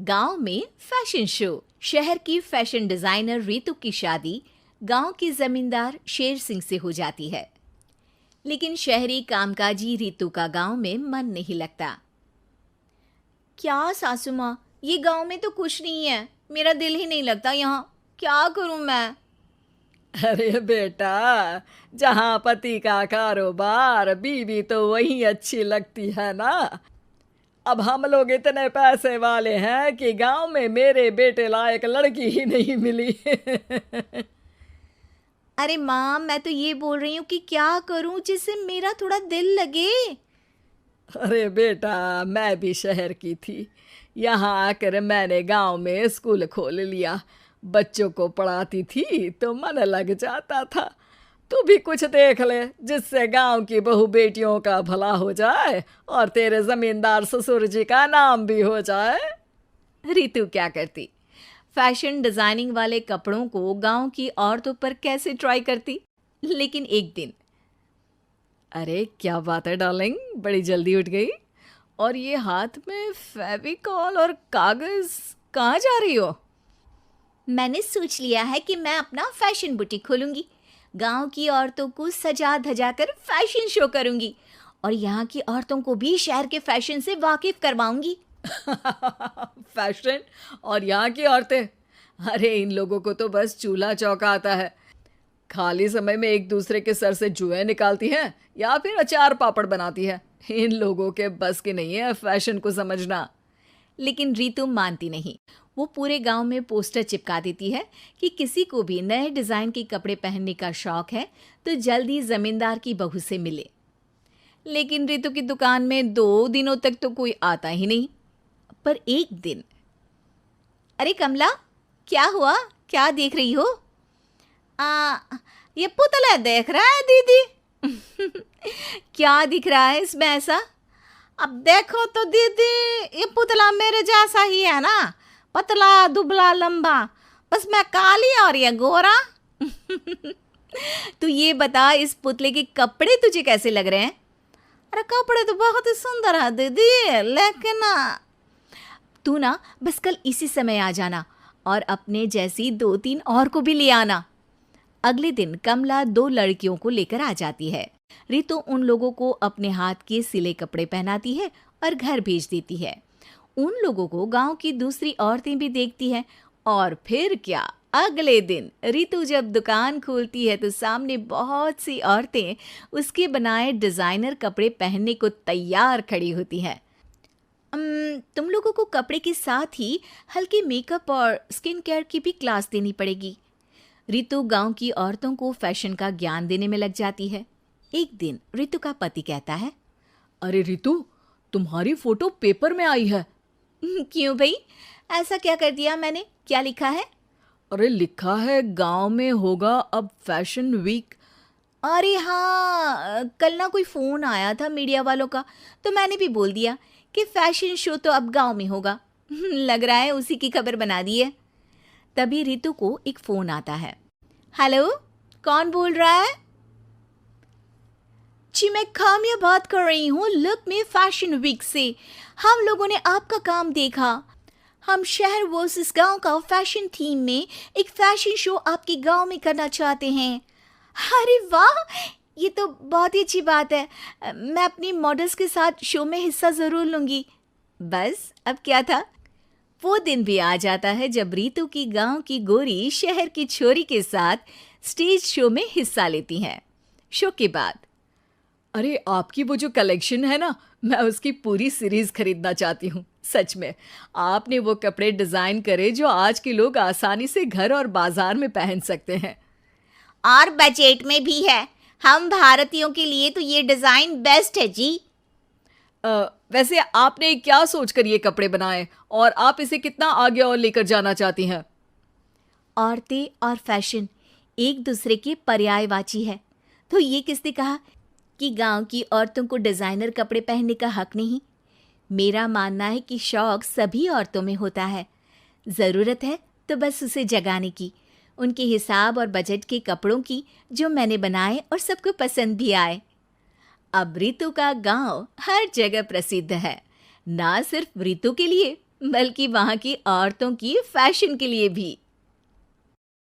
गांव में fashion show. शहर की फैशन डिजाइनर रितु की शादी गांव के जमींदार शेर सिंह से हो जाती है। लेकिन शहरी कामकाजी रितु का गांव में मन नहीं लगता। क्या सासू माँ, ये गांव में तो कुछ नहीं है, मेरा दिल ही नहीं लगता यहाँ, क्या करूं मैं। अरे बेटा, जहाँ पति का कारोबार बीवी तो वही अच्छी लगती है ना। अब हम लोग इतने पैसे वाले हैं कि गांव में मेरे बेटे लायक लड़की ही नहीं मिली। अरे माँ, मैं तो ये बोल रही हूँ कि क्या करूं जिससे मेरा थोड़ा दिल लगे। अरे बेटा, मैं भी शहर की थी। यहाँ आकर मैंने गांव में स्कूल खोल लिया। बच्चों को पढ़ाती थी तो मन लग जाता था। तू भी कुछ देख ले जिससे गांव की बहू बेटियों का भला हो जाए और तेरे जमींदार ससुर जी का नाम भी हो जाए। रितु क्या करती, फैशन डिजाइनिंग वाले कपड़ों को गांव की औरतों पर कैसे ट्राई करती। लेकिन एक दिन, अरे क्या बात है डार्लिंग, बड़ी जल्दी उठ गई। और ये हाथ में फेविकॉल और कागज, कहाँ जा रही हो? मैंने सोच लिया है कि मैं अपना फैशन बुटीक खोलूंगी। गांव की औरतों को सजा धजा कर फैशन शो करूंगी और यहाँ की औरतों को भी शहर के फैशन से वाकिफ करवाऊंगी। फैशन और यहाँ की औरतें, अरे इन लोगों को तो बस चूल्हा चौका आता है। खाली समय में एक दूसरे के सर से जुएं निकालती हैं या फिर अचार पापड़ बनाती है। इन लोगों के बस की नहीं है फैशन को समझना। लेकिन रितु मानती नहीं। वो पूरे गांव में पोस्टर चिपका देती है कि किसी को भी नए डिजाइन के कपड़े पहनने का शौक है तो जल्दी जमींदार की बहू से मिले। लेकिन रितु की दुकान में 2 दिनों तक तो कोई आता ही नहीं। पर एक दिन, अरे कमला, क्या हुआ, क्या देख रही हो? ये पुतला देख रहा है दीदी। क्या दिख रहा है इसमें ऐसा? अब देखो तो दीदी, ये पुतला मेरे जैसा ही है ना, पतला दुबला लंबा, बस मैं काली और ये गोरा। तू ये बता, इस पुतले के कपड़े तुझे कैसे लग रहे हैं? अरे कपड़े तो बहुत ही सुंदर है दीदी, लेकिन तू ना बस कल इसी समय आ जाना और अपने जैसी 2-3 और को भी ले आना। अगले दिन कमला 2 लड़कियों को लेकर आ जाती है। रितु उन लोगों को अपने हाथ के सिले कपड़े पहनाती है और घर भेज देती है। उन लोगों को गांव की दूसरी औरतें भी देखती हैं। और फिर क्या, अगले दिन रितु जब दुकान खोलती है तो सामने बहुत सी औरतें उसके बनाए डिजाइनर कपड़े पहनने को तैयार खड़ी होती हैं। तुम लोगों को कपड़े के साथ ही हल्के मेकअप और स्किन केयर की भी क्लास देनी पड़ेगी। रितु गांव की औरतों को फैशन का ज्ञान देने में लग जाती है। एक दिन रितु का पति कहता है, अरे रितु, तुम्हारी फोटो पेपर में आई है। क्यों भाई, ऐसा क्या कर दिया मैंने, क्या लिखा है? अरे लिखा है गांव में होगा अब फैशन वीक। अरे हाँ, कल ना कोई फ़ोन आया था मीडिया वालों का, तो मैंने भी बोल दिया कि फैशन शो तो अब गांव में होगा। लग रहा है उसी की खबर बना दी है। तभी रितु को एक फ़ोन आता है। हेलो, कौन बोल रहा है? जी मैं काम्या बात कर रही हूँ, लुक में फैशन वीक से। हम लोगों ने आपका काम देखा। हम शहर वर्सेस गांव का फैशन थीम में एक फैशन शो आपके गांव में करना चाहते हैं। अरे वाह, ये तो बहुत ही अच्छी बात है। मैं अपनी मॉडल्स के साथ शो में हिस्सा ज़रूर लूँगी। बस अब क्या था, वो दिन भी आ जाता है जब रितु की गांव की गोरी शहर की छोरी के साथ स्टेज शो में हिस्सा लेती हैं। शो के बाद, अरे आपकी वो जो कलेक्शन है ना, मैं उसकी पूरी सीरीज खरीदना चाहती हूँ। सच में आपने वो कपड़े डिजाइन करे जो आज के लोग आसानी से घर और बाजार में पहन सकते हैं। और बजट में भी है। हम भारतीयों के लिए तो ये डिज़ाइन बेस्ट है जी। वैसे आपने क्या सोचकर ये कपड़े बनाए और आप इसे कितना आगे और लेकर जाना चाहती हैं? औरतें और फैशन एक दूसरे के पर्यायवाची है। तो ये किसने कहा कि गांव की औरतों को डिज़ाइनर कपड़े पहनने का हक नहीं? मेरा मानना है कि शौक सभी औरतों में होता है। ज़रूरत है तो बस उसे जगाने की, उनके हिसाब और बजट के कपड़ों की, जो मैंने बनाए और सबको पसंद भी आए। अब रितु का गांव हर जगह प्रसिद्ध है, ना सिर्फ रितु के लिए बल्कि वहाँ की औरतों की फैशन के लिए भी।